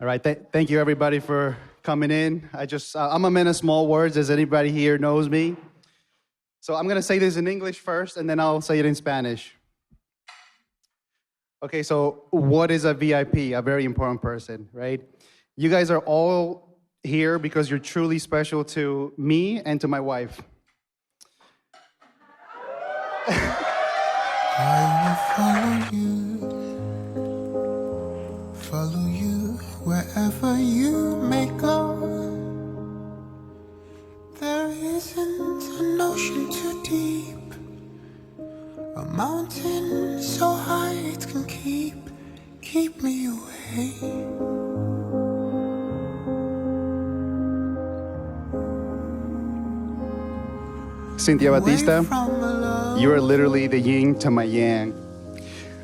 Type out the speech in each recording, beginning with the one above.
All right, thank you everybody for coming in. I'm a man of small words, as anybody here knows me. So I'm gonna say this in English first, and then I'll say it in Spanish. Okay, so what is a VIP? A very important person, right? You guys are all here because you're truly special to me and to my wife. I will follow you wherever you may go. There isn't an ocean too deep, a mountain so high it can keep me away. Cinthia Batista, you are literally the yin to my yang.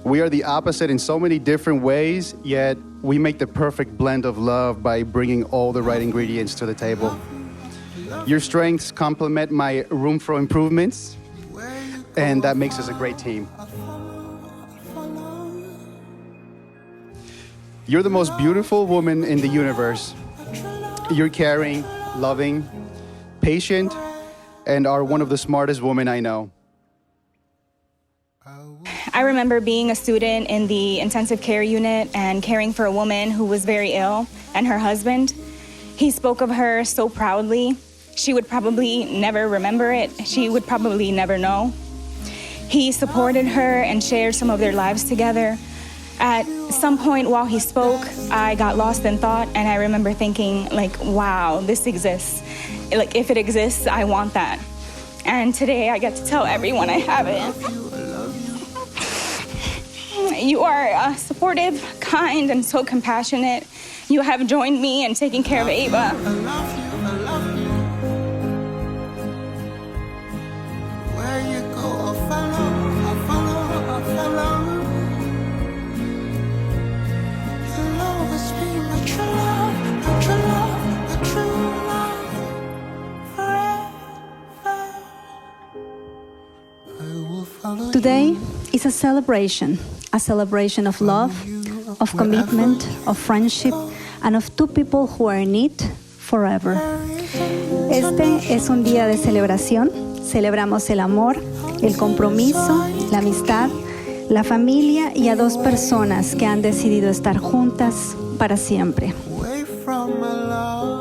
We are the opposite in so many different ways, yet we make the perfect blend of love by bringing all the right ingredients to the table. Your strengths complement my room for improvements, and that makes us a great team. You're the most beautiful woman in the universe. You're caring, loving, patient, and are one of the smartest women I know. I remember being a student in the intensive care unit and caring for a woman who was very ill and her husband. He spoke of her so proudly. She would probably never remember it. She would probably never know. He supported her and shared some of their lives together. At some point while he spoke, I got lost in thought, and I remember thinking, like, wow, this exists. Like, if it exists, I want that. And today I get to tell everyone I have it. You are supportive, kind, and so compassionate. You have joined me in taking care of Ava. I love you. Where you go, I'll follow. You'll always be my true love, forever. I will follow you. Today is a celebration of love, of commitment, of friendship, and of two people who are in it forever. Este es un día de celebración. Celebramos el amor, el compromiso, la amistad, la familia y a dos personas que han decidido estar juntas para siempre. Away from my love.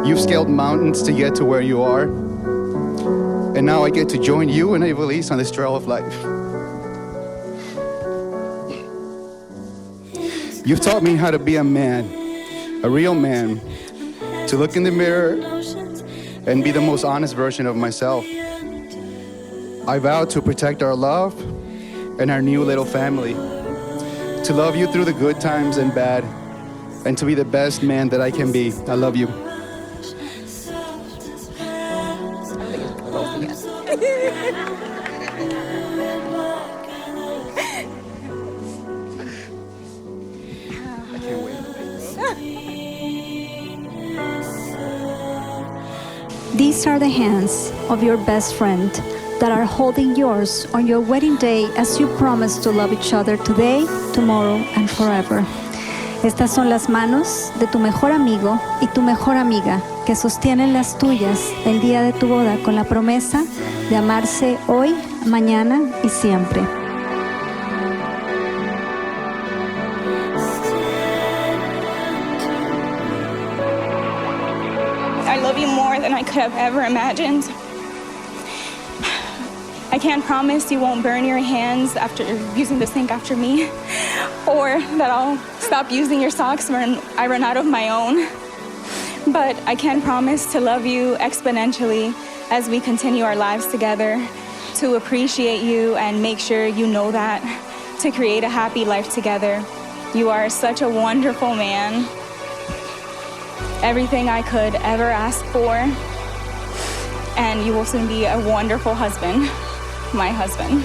You've scaled mountains to get to where you are, and now I get to join you and Evelise on this trail of life. You've taught me how to be a man, a real man, to look in the mirror and be the most honest version of myself. I vow to protect our love and our new little family, to love you through the good times and bad, and to be the best man that I can be. I love you. These are the hands of your best friend that are holding yours on your wedding day as you promise to love each other today, tomorrow, and forever. Estas son las manos de tu mejor amigo y tu mejor amiga que sostienen las tuyas el día de tu boda con la promesa de amarse hoy, mañana y siempre. I love you more than I could have ever imagined. I can't promise you won't burn your hands after using the sink after me, or that I'll stop using your socks when I run out of my own. But I can promise to love you exponentially as we continue our lives together, to appreciate you and make sure you know that, to create a happy life together. You are such a wonderful man. Everything I could ever ask for, and you will soon be a wonderful husband, my husband.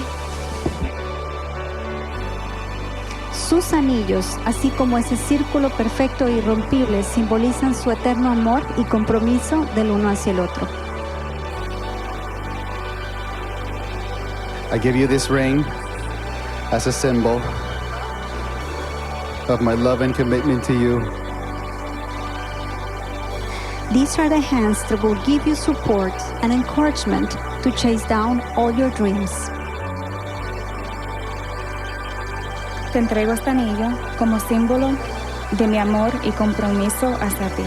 Sus anillos, así como ese círculo perfecto e irrompible, simbolizan su eterno amor y compromiso del uno hacia el otro. I give you this ring as a symbol of my love and commitment to you. These are the hands that will give you support and encouragement to chase down all your dreams. Te entrego este anillo como símbolo de mi amor y compromiso hacia ti.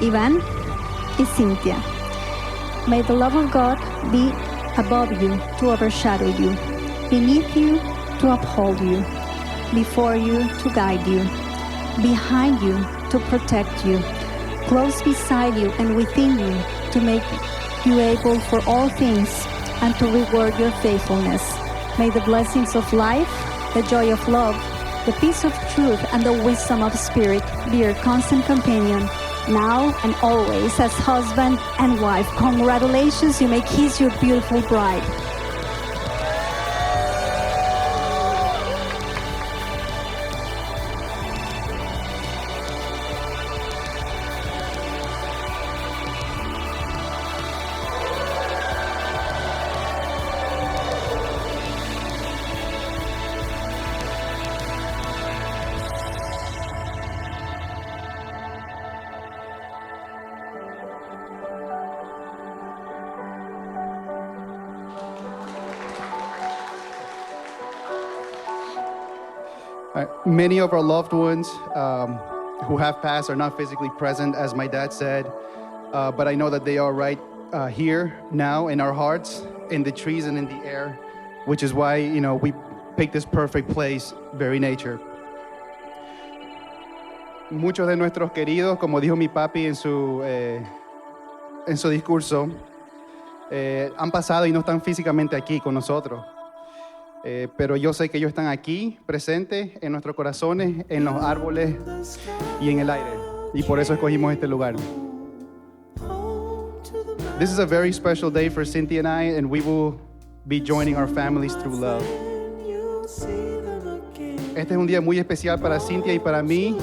Ivan y Cinthia, may the love of God be above you to overshadow you, beneath you to uphold you, before you to guide you, behind you to protect you, close beside you and within you to make you able for all things and to reward your faithfulness. May the blessings of life, the joy of love, the peace of truth, and the wisdom of spirit be your constant companion, now and always, as husband and wife. Congratulations, you may kiss your beautiful bride. Many of our loved ones who have passed are not physically present, as my dad said, but I know that they are right here now in our hearts, in the trees and in the air, which is why, we picked this perfect place, very nature. Muchos de nuestros queridos, como dijo mi papi en su discurso, han pasado y no están físicamente aquí con nosotros. Pero yo sé que ellos están aquí, presentes en nuestros corazones, en los árboles y en el aire. Y por eso escogimos este lugar. This is a very special day for Cinthia and I, and we will be joining our families through love. Este es un día muy especial para Cinthia y para mí,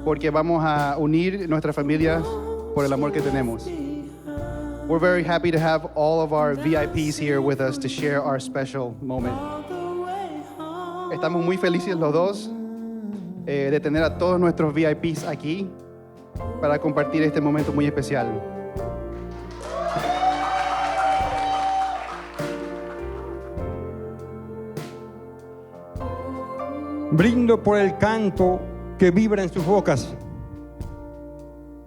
porque vamos a unir nuestras familias por el amor que tenemos. We're very happy to have all of our VIPs here with us to share our special moment. Estamos muy felices los dos de tener a todos nuestros VIPs aquí para compartir este momento muy especial. Brindo por el canto que vibra en sus bocas,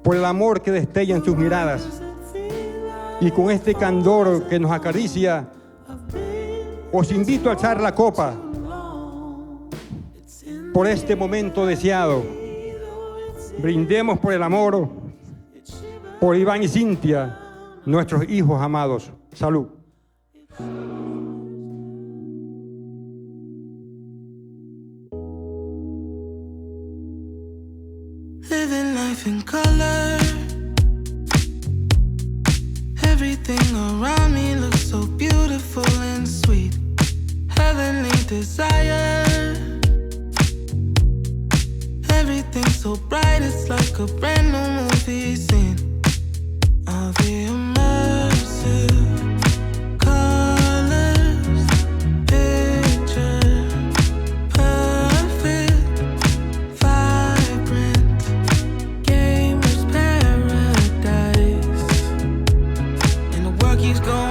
por el amor que destella en sus miradas. Y con este candor que nos acaricia, os invito a alzar la copa por este momento deseado. Brindemos por el amor, por Iván y Cinthia, nuestros hijos amados. Salud. Living life in color. Everything around me looks so beautiful and sweet. Heavenly desire. Everything so bright, it's like a brand new movie scene. All the immersive colors, picture perfect, vibrant, gamer's paradise. And the world keeps going